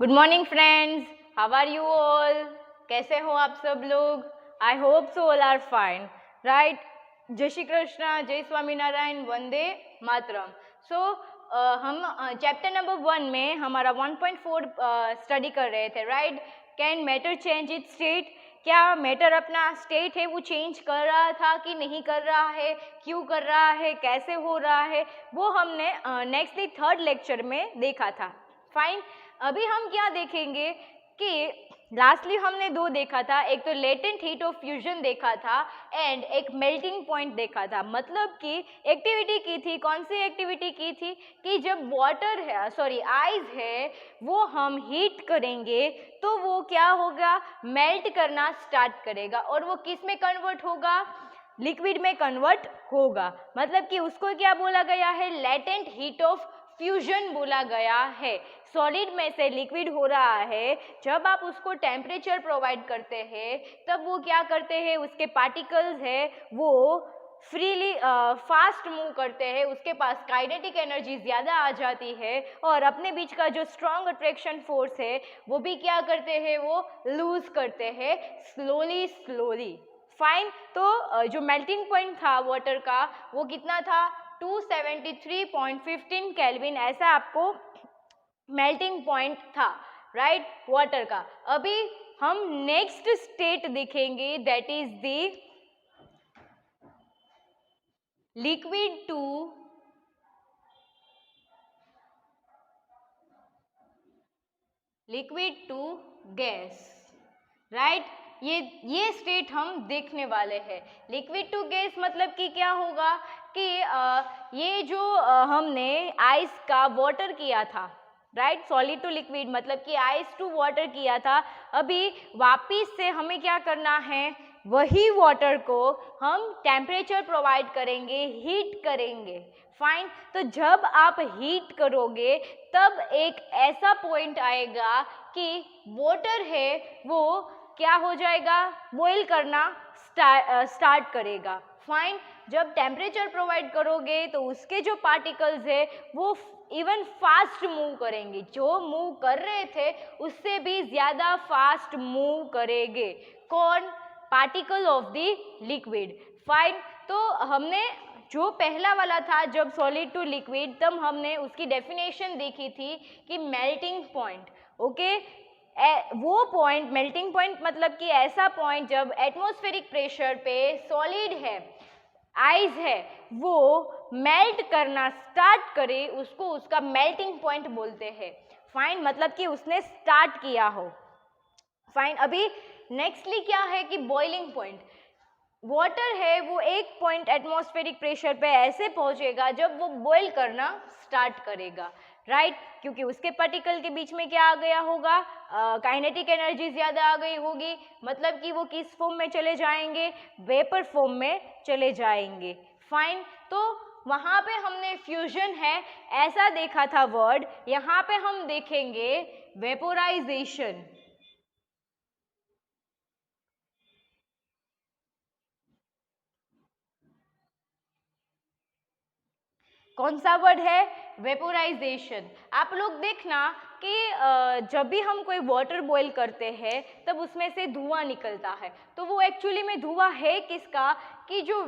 Good morning friends, how are you all? कैसे हो आप सब लोग? I hope so all are fine, right? Jai Shri Krishna, जय स्वामीनारायण, वंदे मातरम। सो हम चैप्टर नंबर 1 में हमारा 1.4 स्टडी कर रहे थे, right? Can matter change it's state? क्या मैटर अपना स्टेट है वो चेंज कर रहा था कि नहीं कर रहा है, क्यों कर रहा है, कैसे हो रहा है, वो हमने नेक्स्टली थर्ड लेक्चर में देखा था। फाइन। अभी हम क्या देखेंगे कि लास्टली हमने दो देखा था, एक तो लेटेंट हीट ऑफ फ्यूजन देखा था एंड एक मेल्टिंग पॉइंट देखा था। मतलब कि एक्टिविटी की थी, कौन सी एक्टिविटी की थी कि जब वाटर है, सॉरी आइस है, वो हम हीट करेंगे तो वो क्या होगा, मेल्ट करना स्टार्ट करेगा और वो किस में कन्वर्ट होगा, लिक्विड में कन्वर्ट होगा। मतलब कि उसको क्या बोला गया है, लेटेंट हीट ऑफ फ्यूजन बोला गया है। सॉलिड में से लिक्विड हो रहा है, जब आप उसको टेम्परेचर प्रोवाइड करते हैं तब वो क्या करते हैं, उसके पार्टिकल्स है वो फ्रीली फास्ट मूव करते हैं, उसके पास काइनेटिक एनर्जी ज़्यादा आ जाती है और अपने बीच का जो स्ट्रॉन्ग अट्रैक्शन फोर्स है वो भी क्या करते हैं, वो लूज करते हैं स्लोली। फाइन। तो जो मेल्टिंग पॉइंट था वाटर का वो कितना था, 273.15 केल्विन, ऐसा आपको मेल्टिंग पॉइंट था, राइट, वाटर का। अभी हम नेक्स्ट स्टेट देखेंगे, that is the liquid to gas, right? ये स्टेट हम देखने वाले हैं। लिक्विड टू गैस मतलब कि क्या होगा कि ये जो हमने आइस का वाटर किया था, राइट? सॉलिड टू लिक्विड मतलब कि आइस टू वाटर किया था, अभी वापिस से हमें क्या करना है, वही वाटर को हम टेम्परेचर प्रोवाइड करेंगे, हीट करेंगे। फाइन। तो जब आप हीट करोगे तब एक ऐसा पॉइंट आएगा कि वाटर है वो क्या हो जाएगा, बॉईल करना स्टार्ट करेगा। फाइन। जब टेम्परेचर प्रोवाइड करोगे तो उसके जो पार्टिकल्स है वो इवन फास्ट मूव करेंगे, जो मूव कर रहे थे उससे भी ज़्यादा फास्ट मूव करेंगे। कौन? Particle of the liquid. Fine. तो हमने जो पहला वाला था, जब सॉलिड टू लिक्विड, तब हमने उसकी डेफिनेशन देखी थी कि मेल्टिंग पॉइंट। ओके, वो पॉइंट, मेल्टिंग पॉइंट मतलब कि ऐसा पॉइंट जब एटमॉस्फेरिक प्रेशर पे सॉलिड है, आइस है, वो मेल्ट करना स्टार्ट करे, उसको उसका मेल्टिंग पॉइंट बोलते हैं। फाइन। मतलब कि उसने स्टार्ट किया हो। फाइन। अभी नेक्स्टली क्या है कि बॉइलिंग पॉइंट। वाटर है वो एक पॉइंट एटमॉस्फेरिक प्रेशर पे ऐसे पहुंचेगा जब वो बॉईल करना स्टार्ट करेगा, राइट? क्योंकि उसके पार्टिकल के बीच में क्या आ गया होगा, काइनेटिक एनर्जी ज़्यादा आ गई होगी। मतलब कि वो किस फॉर्म में चले जाएंगे, वेपर फॉर्म में चले जाएंगे। फाइन। तो वहाँ पे हमने फ्यूजन है ऐसा देखा था वर्ड, यहाँ पे हम देखेंगे वेपोराइजेशन। कौन सा वर्ड है, वेपोराइजेशन। आप लोग देखना कि जब भी हम कोई वाटर बॉईल करते हैं तब उसमें से धुआं निकलता है, तो वो एक्चुअली में धुआं है किसका, कि जो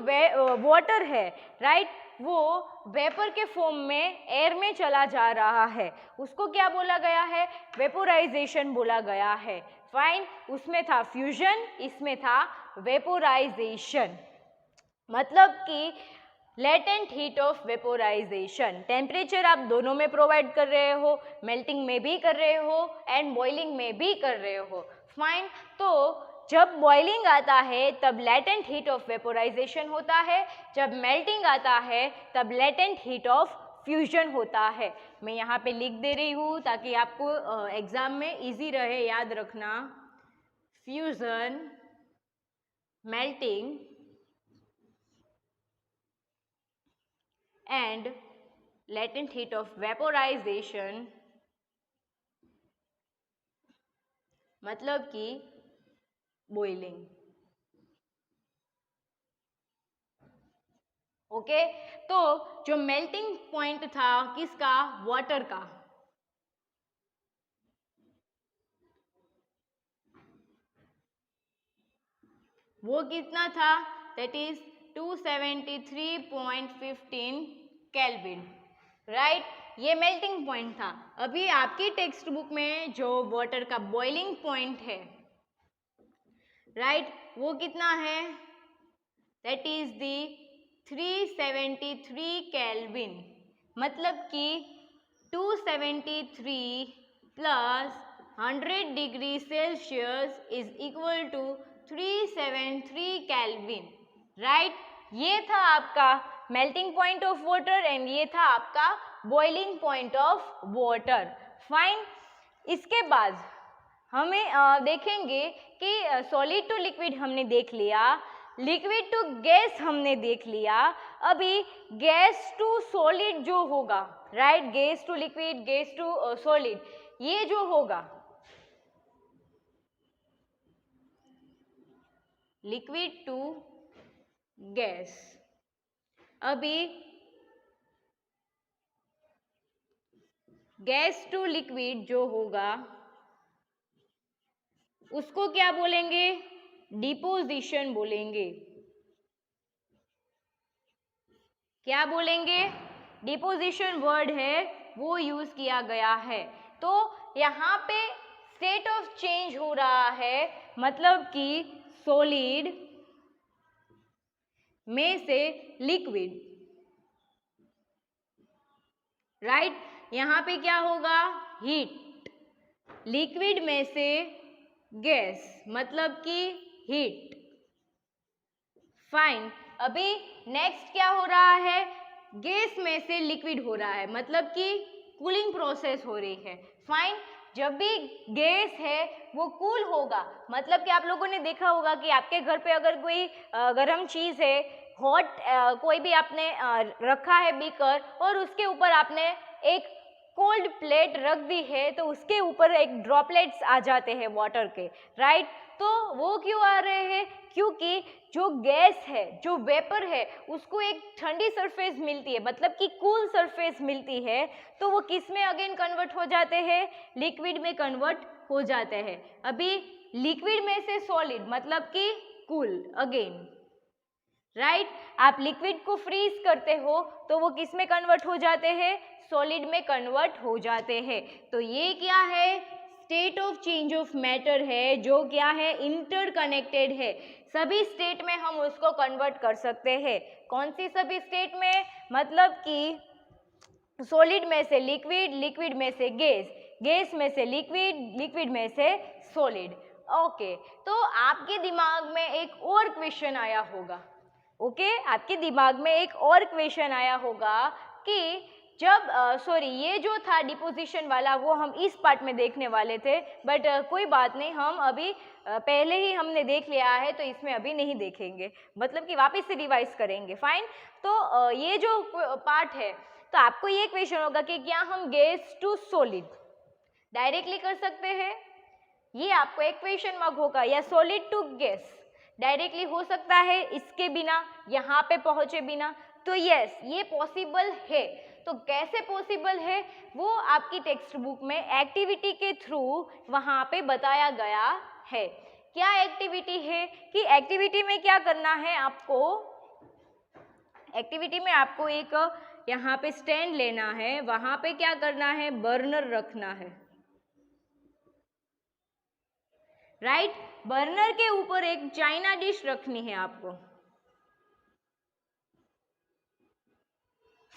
वाटर है, राइट, वो वेपर के फॉर्म में एयर में चला जा रहा है, उसको क्या बोला गया है, वेपोराइजेशन बोला गया है। फाइन। उसमें था फ्यूजन, इसमें था वेपोराइजेशन। मतलब कि latent heat of vaporisation, temperature आप दोनों में प्रोवाइड कर रहे हो, मेल्टिंग में भी कर रहे हो एंड बॉइलिंग में भी कर रहे हो। फाइन। तो जब बॉइलिंग आता है तब लेटेंट हीट ऑफ वेपोराइजेशन होता है, जब मेल्टिंग आता है तब लेटेंट हीट ऑफ फ्यूजन होता है। मैं यहाँ पे लिख दे रही हूँ ताकि आपको एग्जाम में इजी रहे याद रखना। Fusion, melting and latent heat of vaporization मतलब कि बॉइलिंग। ओके। तो जो मेल्टिंग पॉइंट था किसका, वाटर का, वो कितना था, दैट इज 273.15 केल्विन, राइट। ये मेल्टिंग पॉइंट था। अभी आपकी टेक्स्ट बुक में जो वाटर का बॉइलिंग पॉइंट है, राइट, वो कितना है, दैट इज दी 373 केल्विन, मतलब कि 273 plus 100 degree Celsius is equal to 373 Kelvin, right. ये था आपका melting point of water and ये था आपका boiling point of water, fine. इसके बाद हमें देखेंगे कि सॉलिड टू लिक्विड हमने देख लिया, लिक्विड टू गैस हमने देख लिया। अभी गैस टू सॉलिड जो होगा, right, gas to liquid, gas to solid, ये जो होगा, लिक्विड टू गैस, अभी गैस टू लिक्विड जो होगा उसको क्या बोलेंगे, डिपोजिशन बोलेंगे। क्या बोलेंगे, डिपोजिशन वर्ड है वो यूज किया गया है। तो यहाँ पे स्टेट ऑफ चेंज हो रहा है, मतलब कि सॉलिड में से लिक्विड, राइट। यहाँ पे क्या होगा, हीट, लिक्विड में से गैस, मतलब कि हीट, फाइन। अभी नेक्स्ट क्या हो रहा है, गैस में से लिक्विड हो रहा है, मतलब कि कूलिंग प्रोसेस हो रही है, फाइन। जब भी गैस है वो कूल होगा, मतलब कि आप लोगों ने देखा होगा कि आपके घर पे अगर कोई गर्म चीज़ है, हॉट कोई भी आपने रखा है बीकर और उसके ऊपर आपने एक कोल्ड प्लेट रख दी है, तो उसके ऊपर एक ड्रॉपलेट्स आ जाते हैं वाटर के, राइट। तो वो क्यों आ रहे हैं, क्योंकि जो गैस है, जो वेपर है, उसको एक ठंडी सरफेस मिलती है, मतलब कि कूल सरफेस मिलती है, तो वो किस में अगेन कन्वर्ट हो जाते हैं, लिक्विड में कन्वर्ट हो जाते हैं। अभी लिक्विड में से सॉलिड, मतलब कि कूल अगेन, राइट। आप लिक्विड को फ्रीज करते हो तो वो किस में कन्वर्ट हो जाते हैं, सॉलिड में कन्वर्ट हो जाते हैं। तो ये क्या है, state of change of matter है, जो क्या है, इंटरकनेक्टेड है। सभी स्टेट में हम उसको कन्वर्ट कर सकते हैं। कौन सी सभी स्टेट में, मतलब कि सॉलिड में से लिक्विड, लिक्विड में से गैस, गैस में से लिक्विड, लिक्विड में से सॉलिड। ओके, तो आपके दिमाग में एक और क्वेश्चन आया होगा, ओके, आपके दिमाग में एक और क्वेश्चन आया होगा कि जब ये जो था डिपोजिशन वाला वो हम इस पार्ट में देखने वाले थे, बट कोई बात नहीं, हम अभी पहले ही हमने देख लिया है, तो इसमें अभी नहीं देखेंगे, मतलब कि वापस से रिवाइज करेंगे, फाइन। तो ये जो पार्ट है, तो आपको ये क्वेश्चन होगा कि क्या हम गैस टू सॉलिड डायरेक्टली कर सकते हैं, ये आपको एक क्वेश्चन मार्क होगा, या सॉलिड टू गैस डायरेक्टली हो सकता है इसके बिना, यहाँ पे पहुंचे बिना। तो यस, ये पॉसिबल है। तो कैसे पॉसिबल है, वो आपकी टेक्स्ट बुक में एक्टिविटी के थ्रू वहाँ पे बताया गया है। क्या एक्टिविटी है, कि एक्टिविटी में क्या करना है आपको, एक्टिविटी में आपको एक यहाँ पे स्टैंड लेना है, वहाँ पे क्या करना है, बर्नर रखना है, राइट। बर्नर के ऊपर एक चाइना डिश रखनी है आपको,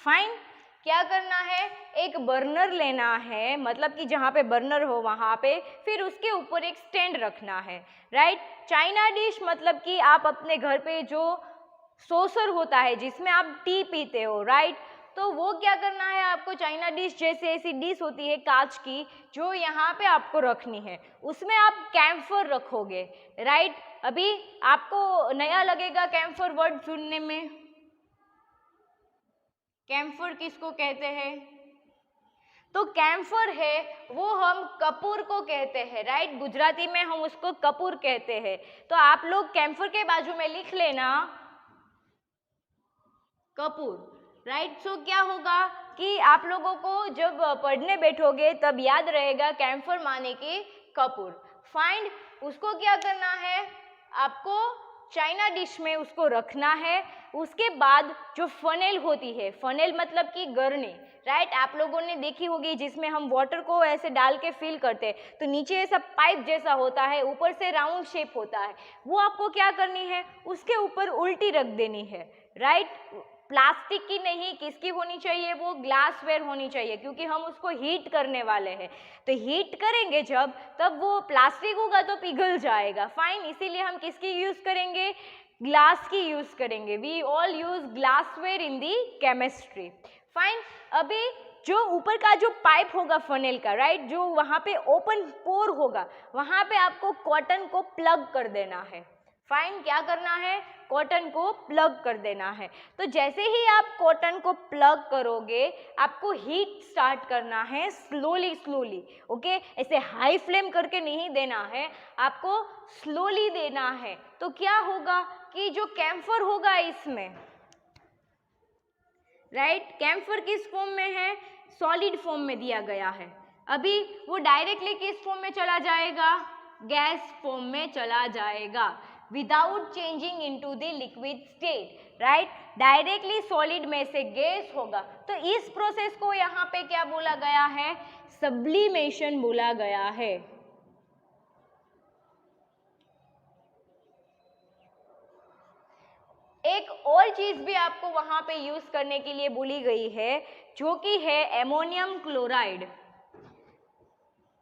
फाइन। क्या करना है, एक बर्नर लेना है, मतलब कि जहाँ पे बर्नर हो वहाँ पे, फिर उसके ऊपर एक स्टैंड रखना है, राइट। चाइना डिश मतलब कि आप अपने घर पे जो सोसर होता है जिसमें आप टी पीते हो, राइट, तो वो क्या करना है आपको, चाइना डिश जैसे ऐसी डिश होती है कांच की, जो यहाँ पे आपको रखनी है, उसमें आप कैम्फर रखोगे, राइट। अभी आपको नया लगेगा कैम्फर वर्ड सुनने में, कैम्फर किसको कहते हैं, तो कैम्फर है वो हम कपूर को कहते हैं, राइट, गुजराती में हम उसको कपूर कहते हैं। तो आप लोग कैम्फर के बाजू में लिख लेना कपूर, राइट। सो क्या होगा कि आप लोगों को जब पढ़ने बैठोगे तब याद रहेगा कैम्फर माने कि कपूर, फाइंड। उसको क्या करना है, आपको चाइना डिश में उसको रखना है। उसके बाद जो फनेल होती है, फनेल मतलब कि गरनी, राइट, आप लोगों ने देखी होगी जिसमें हम वाटर को ऐसे डाल के फिल करते हैं, तो नीचे ऐसा पाइप जैसा होता है, ऊपर से राउंड शेप होता है, वो आपको क्या करनी है, उसके ऊपर उल्टी रख देनी है, राइट। प्लास्टिक की नहीं, किसकी होनी चाहिए, वो ग्लासवेयर होनी चाहिए, क्योंकि हम उसको हीट करने वाले हैं। तो हीट करेंगे जब, तब वो प्लास्टिक होगा तो पिघल जाएगा, फाइन, इसीलिए हम किसकी यूज करेंगे, ग्लास की यूज करेंगे। We all use glassware in the chemistry, fine. अभी जो ऊपर का जो पाइप होगा फनेल का, राइट, जो वहाँ पे ओपन पोर होगा, वहाँ पे आपको कॉटन को प्लग कर देना है, फाइन। क्या करना है, कॉटन को प्लग कर देना है। तो जैसे ही आप कॉटन को प्लग करोगे, आपको हीट स्टार्ट करना है स्लोली स्लोली, ओके, ऐसे हाई फ्लेम करके नहीं देना है, आपको स्लोली देना है। तो क्या होगा कि जो कैम्फर होगा इसमें, राइट, कैम्फर किस फॉर्म में है, सॉलिड फॉर्म में दिया गया है। अभी वो डायरेक्टली किस फॉर्म में चला जाएगा, गैस फॉर्म में चला जाएगा, without changing into the liquid state, right, directly solid में से गैस होगा। तो इस प्रोसेस को यहाँ पे क्या बोला गया है, सब्लिमेशन बोला गया है। एक और चीज भी आपको वहां पे यूज करने के लिए बोली गई है, जो कि है एमोनियम क्लोराइड।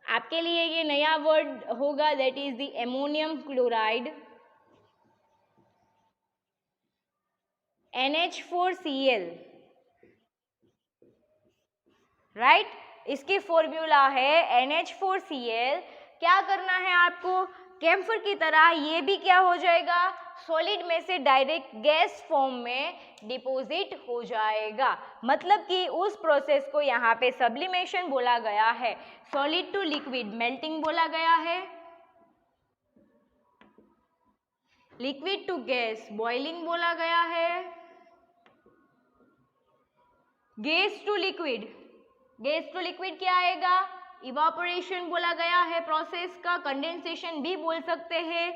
आपके लिए ये नया वर्ड होगा, that is the ammonium chloride, NH4Cl, right, इसकी फॉर्मूला है NH4Cl। क्या करना है आपको, कैम्फर की तरह ये भी क्या हो जाएगा, सॉलिड में से डायरेक्ट गैस फॉर्म में डिपॉजिट हो जाएगा। मतलब कि उस प्रोसेस को यहाँ पे सब्लिमेशन बोला गया है, सॉलिड टू लिक्विड मेल्टिंग बोला गया है, लिक्विड टू गैस बॉइलिंग बोला गया है, gas to liquid, gas to liquid क्या आएगा, इवापोरेशन बोला गया है प्रोसेस का, कंडेंसेशन भी बोल सकते हैं।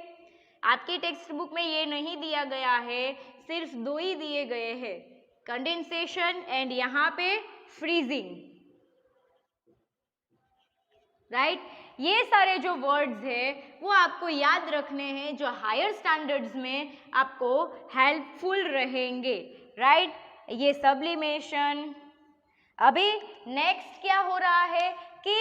आपकी टेक्स्ट बुक में ये नहीं दिया गया है, सिर्फ दो ही दिए गए हैं, कंडेंसेशन एंड यहाँ पे फ्रीजिंग, राइट। ये सारे जो वर्ड्स हैं वो आपको याद रखने हैं, जो हायर स्टैंडर्ड्स में आपको हेल्पफुल रहेंगे, राइट। ये सब्लिमेशन। अभी नेक्स्ट क्या हो रहा है कि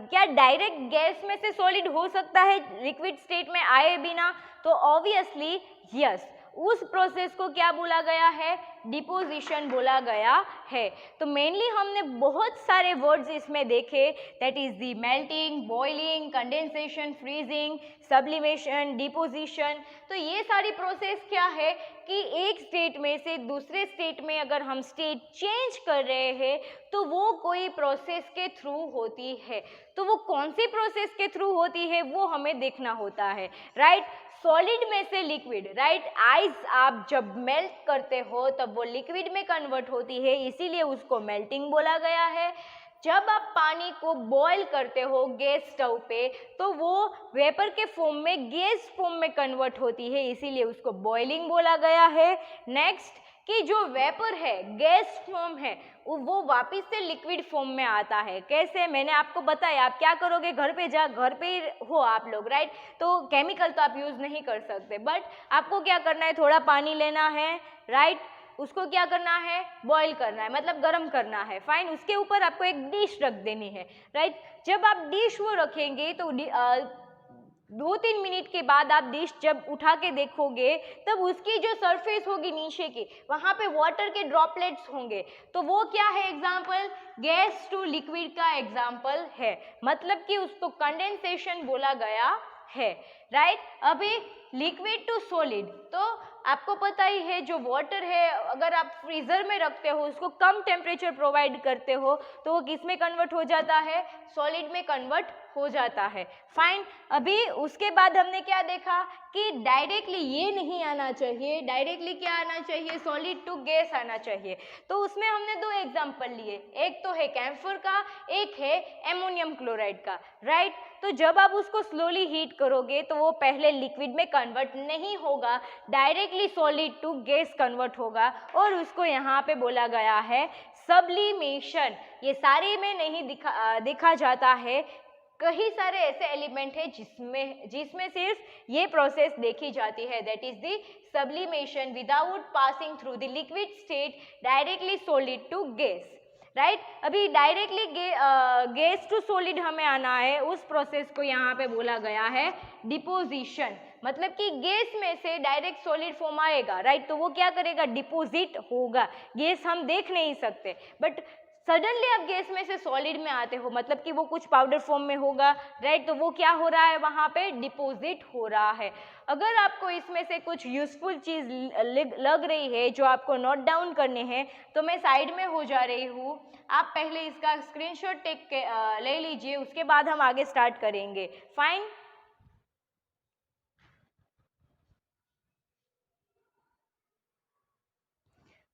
क्या डायरेक्ट गैस में से सॉलिड हो सकता है लिक्विड स्टेट में आए बिना, तो ऑब्वियसली यस, उस प्रोसेस को क्या बोला गया है, डिपोजिशन बोला गया है। तो मेनली हमने बहुत सारे वर्ड्स इसमें देखे, that is the melting, boiling, condensation, freezing, sublimation, deposition. तो ये सारी प्रोसेस क्या है कि एक स्टेट में से दूसरे स्टेट में अगर हम स्टेट चेंज कर रहे हैं तो वो कोई प्रोसेस के थ्रू होती है। तो वो कौन सी प्रोसेस के थ्रू होती है वो हमें देखना होता है, राइट। सॉलिड में से लिक्विड, राइट, आइस आप जब मेल्ट करते हो तब वो लिक्विड में कन्वर्ट होती है, इसीलिए उसको मेल्टिंग बोला गया है। जब आप पानी को बॉईल करते हो गैस स्टोव पे तो वो वेपर के फॉर्म में गैस फॉर्म में कन्वर्ट होती है, इसीलिए उसको बॉइलिंग बोला गया है। नेक्स्ट कि जो वेपर है, गैस फॉर्म है, वो वापस से लिक्विड फॉर्म में आता है। कैसे, मैंने आपको बताया। आप क्या करोगे, घर पे हो आप लोग, राइट, तो केमिकल तो आप यूज़ नहीं कर सकते, बट आपको क्या करना है, थोड़ा पानी लेना है, राइट, उसको क्या करना है, बॉईल करना है, मतलब गर्म करना है, फाइन। उसके ऊपर आपको एक डिश रख देनी है, राइट। जब आप डिश वो रखेंगे तो 2-3 मिनट के बाद आप डिश जब उठा के देखोगे तब उसकी जो सरफेस होगी नीचे की, वहाँ पे वाटर के ड्रॉपलेट्स होंगे, तो वो क्या है, एग्जाम्पल गैस टू लिक्विड का एग्जाम्पल है, मतलब कि उसको कंडेंसेशन बोला गया है, राइट। अभी लिक्विड टू सॉलिड, तो आपको पता ही है जो वाटर है अगर आप फ्रीजर में रखते हो, उसको कम टेम्परेचर प्रोवाइड करते हो तो वो किस में कन्वर्ट हो जाता है, सॉलिड में कन्वर्ट हो जाता है, फाइन। अभी उसके बाद हमने क्या देखा कि डायरेक्टली ये नहीं आना चाहिए, डायरेक्टली क्या आना चाहिए, सॉलिड टू गैस आना चाहिए। तो उसमें हमने 2 एग्जाम्पल लिए, एक तो है कैम्फर का, एक है एमोनियम क्लोराइड का, राइट। तो जब आप उसको स्लोली हीट करोगे तो वो पहले लिक्विड में कन्वर्ट नहीं होगा, directly solid to gas convert होगा और उसको यहाँ पे बोला गया है सब्लिमेशन। ये सारे में नहीं देखा जाता है, कई सारे ऐसे एलिमेंट है जिसमें सिर्फ ये प्रोसेस देखी जाती है, that is the sublimation without passing through the liquid state directly solid to gas, right. अभी डायरेक्टली गैस टू सॉलिड हमें आना है, उस प्रोसेस को यहाँ पे बोला गया है डिपोजिशन। मतलब कि गैस में से डायरेक्ट सॉलिड फॉर्म आएगा, राइट, तो वो क्या करेगा, डिपोजिट होगा। गैस हम देख नहीं सकते, बट सडनली आप गैस में से सॉलिड में आते हो, मतलब कि वो कुछ पाउडर फॉर्म में होगा, राइट, तो वो क्या हो रहा है, वहाँ पे डिपोजिट हो रहा है। अगर आपको इसमें से कुछ यूजफुल चीज़ लग रही है जो आपको नोट डाउन करने हैं, तो मैं साइड में हो जा रही हूँ, आप पहले इसका स्क्रीनशॉट ले लीजिए, उसके बाद हम आगे स्टार्ट करेंगे। फाइन।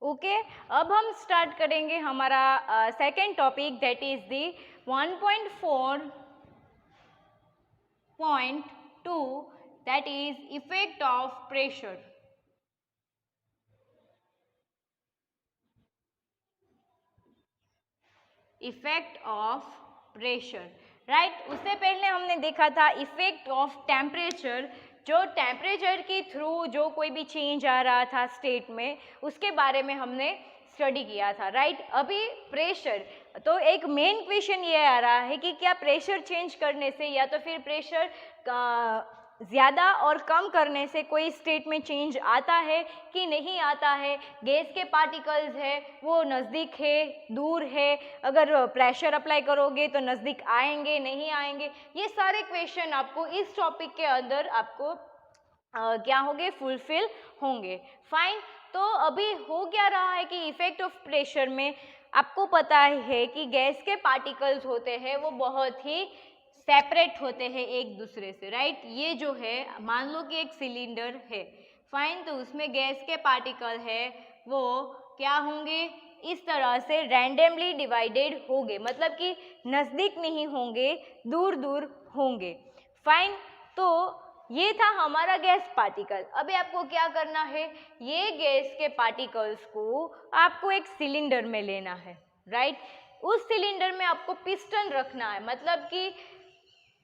ओके, अब हम स्टार्ट करेंगे हमारा second topic, that is the 1.4.2, that is effect of pressure. Effect of pressure, right. उससे पहले हमने देखा था इफेक्ट ऑफ टेम्परेचर, जो टेम्परेचर के थ्रू जो कोई भी चेंज आ रहा था स्टेट में, उसके बारे में हमने स्टडी किया था, राइट। अभी प्रेशर, तो एक मेन क्वेश्चन ये आ रहा है कि क्या प्रेशर चेंज करने से या तो फिर प्रेशर ज़्यादा और कम करने से कोई स्टेट में चेंज आता है कि नहीं आता है। गैस के पार्टिकल्स है वो नज़दीक है, दूर है, अगर प्रेशर अप्लाई करोगे तो नज़दीक आएंगे, नहीं आएंगे, ये सारे क्वेश्चन आपको इस टॉपिक के अंदर आपको क्या होंगे, फुलफिल होंगे। फाइन। तो अभी हो क्या रहा है कि इफेक्ट ऑफ प्रेशर में आपको पता है कि गैस के पार्टिकल्स होते हैं वो बहुत ही सेपरेट होते हैं एक दूसरे से, राइट। ये जो है, मान लो कि एक सिलेंडर है, फाइन, तो उसमें गैस के पार्टिकल है वो क्या होंगे, इस तरह से रैंडमली डिवाइडेड होंगे, मतलब कि नज़दीक नहीं होंगे, दूर दूर होंगे। फाइन। तो ये था हमारा गैस पार्टिकल। अभी आपको क्या करना है, ये गैस के पार्टिकल्स को आपको एक सिलेंडर में लेना है, राइट। उस सिलेंडर में आपको पिस्टन रखना है, मतलब कि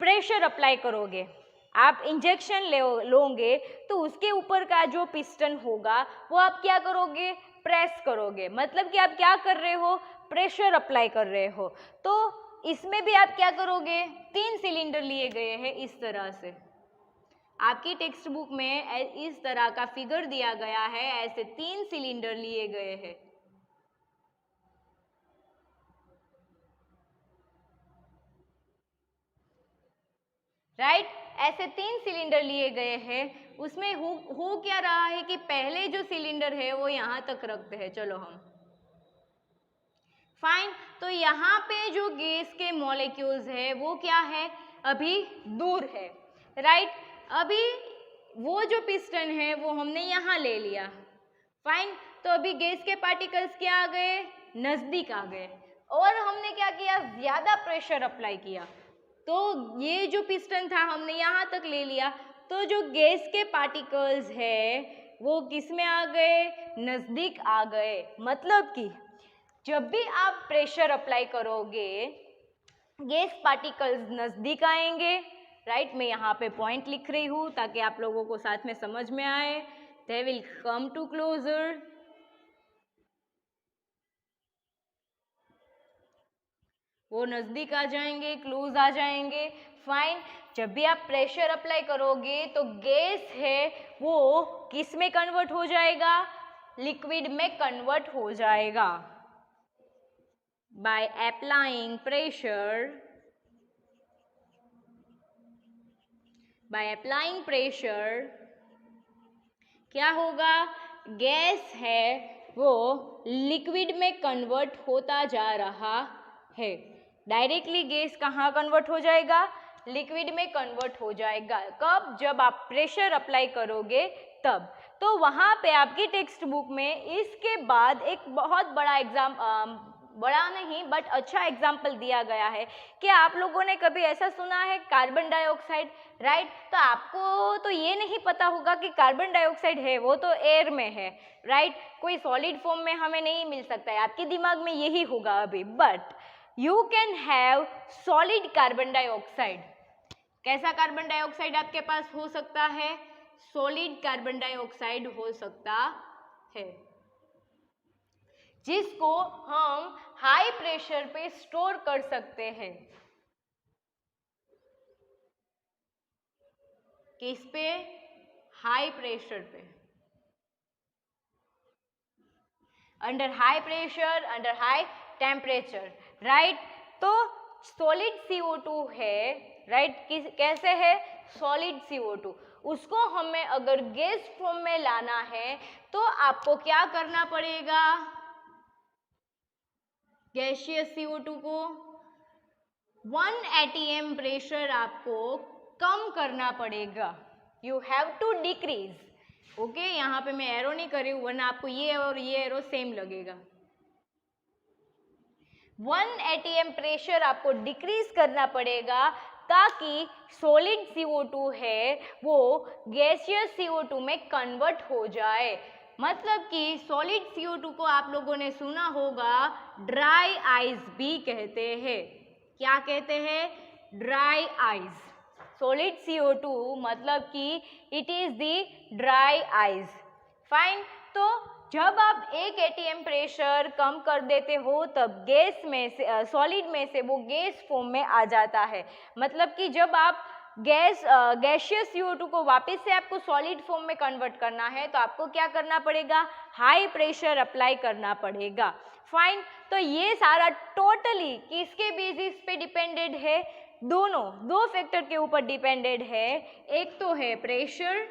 प्रेशर अप्लाई करोगे, आप इंजेक्शन लोगे तो उसके ऊपर का जो पिस्टन होगा वो आप क्या करोगे, प्रेस करोगे, मतलब कि आप क्या कर रहे हो, प्रेशर अप्लाई कर रहे हो। तो इसमें भी आप क्या करोगे, 3 सिलेंडर लिए गए हैं इस तरह से, आपकी टेक्स्ट बुक में इस तरह का फिगर दिया गया है, ऐसे 3 सिलेंडर लिए गए हैं, राइट। ऐसे 3 सिलेंडर लिए गए हैं। उसमें हो क्या रहा है कि पहले जो सिलेंडर है वो यहाँ तक रखते हैं, चलो हम, फाइन। तो यहाँ पे जो गैस के मॉलिक्यूल्स है वो क्या है, अभी दूर है, राइट। अभी वो जो पिस्टन है वो हमने यहाँ ले लिया, फाइन। तो अभी गैस के पार्टिकल्स क्या आ गए, नज़दीक आ गए, और हमने क्या किया, ज़्यादा प्रेशर अप्लाई किया, तो ये जो पिस्टन था हमने यहाँ तक ले लिया, तो जो गैस के पार्टिकल्स है वो किस में आ गए, नज़दीक आ गए। मतलब कि जब भी आप प्रेशर अप्लाई करोगे गैस पार्टिकल्स नज़दीक आएंगे, राइट। मैं यहाँ पे पॉइंट लिख रही हूँ ताकि आप लोगों को साथ में समझ में आए। They will come to closer, वो नज़दीक आ जाएंगे, क्लोज आ जाएंगे, फाइन। जब भी आप प्रेशर अप्लाई करोगे तो गैस है वो किस में कन्वर्ट हो जाएगा, लिक्विड में कन्वर्ट हो जाएगा। By applying pressure, by applying pressure क्या होगा, गैस है वो लिक्विड में कन्वर्ट होता जा रहा है। डायरेक्टली गैस कहाँ कन्वर्ट हो जाएगा, लिक्विड में कन्वर्ट हो जाएगा। कब, जब आप प्रेशर अप्लाई करोगे तब। तो वहाँ पे आपकी टेक्स्ट बुक में इसके बाद एक बहुत बड़ा बड़ा नहीं बट अच्छा एग्जाम्पल दिया गया है। क्या आप लोगों ने कभी ऐसा सुना है कार्बन डाइऑक्साइड, राइट? तो आपको तो ये नहीं पता होगा कि कार्बन डाइऑक्साइड है वो तो एयर में है, राइट? कोई सॉलिड फॉर्म में हमें नहीं मिल सकता है, आपके दिमाग में यही होगा अभी। But you can have solid carbon dioxide. कैसा कार्बन डाइऑक्साइड आपके पास हो सकता है? सॉलिड कार्बन डाइऑक्साइड हो सकता है, जिसको हम हाई प्रेशर पे स्टोर कर सकते हैं। किस पे? हाई प्रेशर पे। Under high pressure, under high temperature, right? तो सॉलिड CO2 है, राइट? कैसे है? Solid CO2। उसको हमें अगर गैस फॉर्म में लाना है तो आपको क्या करना पड़ेगा? गैसियस CO2 को 1 atm प्रेशर आपको कम करना पड़ेगा। You have to decrease. Okay, यहाँ पे मैं एरो नहीं कर रही हूँ वरना आपको ये और ये एरो सेम लगेगा। 1 atm प्रेशर आपको डिक्रीज करना पड़ेगा ताकि सॉलिड CO2 है वो गैसियस CO2 में कन्वर्ट हो जाए। मतलब कि सॉलिड CO2 को आप लोगों ने सुना होगा ड्राई आइस भी कहते हैं। क्या कहते हैं? Dry ice. सॉलिड CO2 मतलब कि it is the dry ice. Fine. तो जब आप 1 atm प्रेशर कम कर देते हो तब गैस में से सॉलिड में से वो गैस फॉर्म में आ जाता है। मतलब कि जब आप गैसियस CO2 को वापस से आपको सॉलिड फॉर्म में कन्वर्ट करना है तो आपको क्या करना पड़ेगा? हाई प्रेशर अप्लाई करना पड़ेगा। फाइन। तो ये सारा टोटली किसके बेसिस पे डिपेंडेड है? दो फैक्टर के ऊपर डिपेंडेड है। एक तो है प्रेशर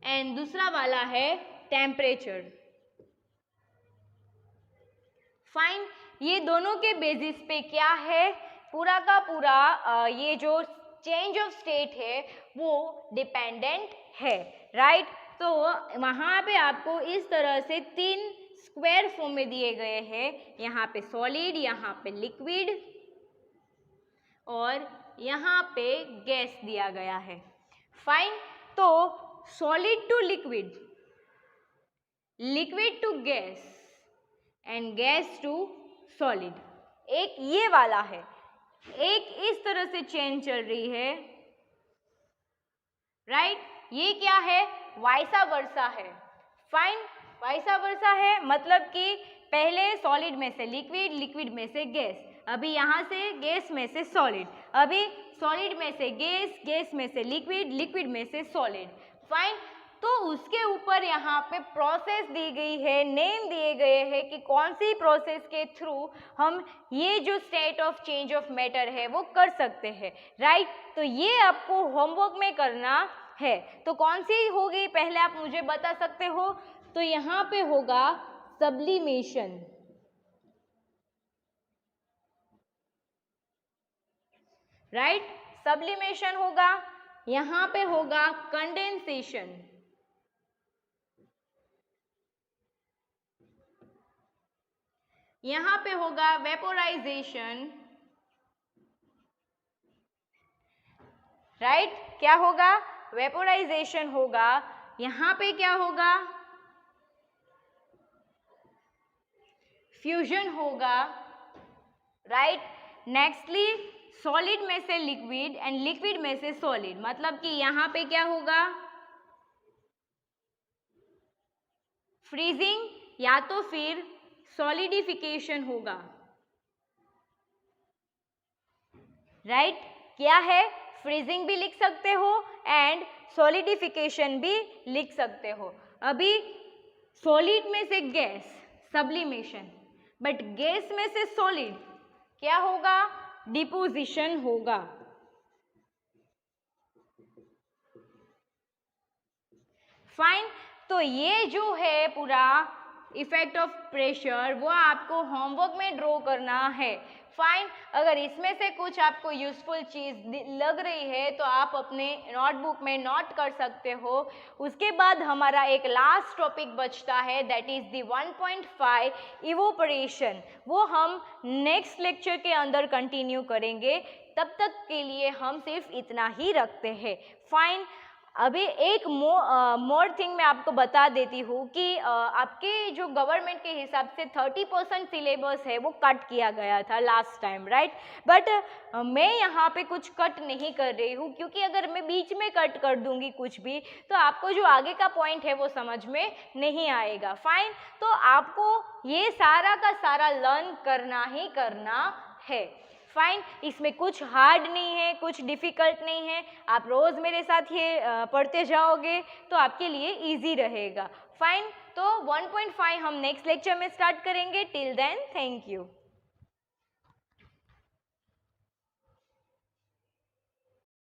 एंड दूसरा वाला है टेम्परेचर। फाइन। ये दोनों के बेसिस पे क्या है? पूरा का पूरा ये जो चेंज ऑफ स्टेट है वो डिपेंडेंट है, राइट? तो वहाँ पे आपको इस तरह से 3 स्क्वायर फॉर्म में दिए गए हैं। यहाँ पे सॉलिड, यहाँ पे लिक्विड और यहाँ पे गैस दिया गया है। फाइन। तो solid to liquid, liquid to gas and gas to solid, एक ये वाला है। एक इस तरह से चेन चल रही है, राइट? ये क्या है? वाइसा वर्सा है। फाइन। वाइसा वर्सा है मतलब कि पहले सॉलिड में से लिक्विड, लिक्विड में से गैस, अभी यहाँ से गैस में से सॉलिड, अभी सॉलिड में से गैस, गैस में से लिक्विड, लिक्विड में से सॉलिड। फाइन। तो उसके ऊपर यहाँ पे प्रोसेस दी गई है, नेम दिए गए हैं कि कौन सी प्रोसेस के थ्रू हम ये जो state of change of matter है वो कर सकते हैं, राइट? तो ये आपको होमवर्क में करना है। तो कौन सी होगी पहले आप मुझे बता सकते हो? तो यहाँ पे होगा सब्लिमेशन, राइट? सब्लिमेशन होगा। यहाँ पे होगा कंडेंसेशन, यहाँ पे होगा वेपोराइजेशन, राइट? क्या होगा? वेपोराइजेशन होगा। यहाँ पे क्या होगा? फ्यूजन होगा, राइट? नेक्स्टली सॉलिड में से लिक्विड एंड लिक्विड में से सॉलिड, मतलब कि यहाँ पे क्या होगा? फ्रीजिंग या तो फिर सॉलिडिफिकेशन होगा, राइट? क्या है? फ्रीजिंग भी लिख सकते हो एंड सॉलिडिफिकेशन भी लिख सकते हो। अभी सॉलिड में से गैस सब्लिमेशन, बट गैस में से सॉलिड क्या होगा? डिपोजिशन होगा। फाइन। तो ये जो है पूरा इफेक्ट ऑफ प्रेशर वो आपको होमवर्क में ड्रॉ करना है। फाइन, अगर इसमें से कुछ आपको यूजफुल चीज़ लग रही है तो आप अपने नोटबुक में नोट कर सकते हो। उसके बाद हमारा एक लास्ट टॉपिक बचता है, दैट इज़ दी 1.5 इवोपरेशन। वो हम नेक्स्ट लेक्चर के अंदर कंटिन्यू करेंगे। तब तक के लिए हम सिर्फ इतना ही रखते हैं। फाइन, अभी एक मोर थिंग मैं आपको बता देती हूँ कि आपके जो गवर्नमेंट के हिसाब से 30% सिलेबस है वो कट किया गया था लास्ट टाइम, राइट। बट मैं यहाँ पे कुछ कट नहीं कर रही हूँ, क्योंकि अगर मैं बीच में कट कर दूँगी कुछ भी तो आपको जो आगे का पॉइंट है वो समझ में नहीं आएगा। फाइन, तो आपको ये सारा का सारा लर्न करना ही करना है। फाइन, इसमें कुछ हार्ड नहीं है, कुछ डिफ़िकल्ट नहीं है। आप रोज़ मेरे साथ ये पढ़ते जाओगे तो आपके लिए इजी रहेगा। फाइन, तो 1.5 हम नेक्स्ट लेक्चर में स्टार्ट करेंगे। Till then, thank you.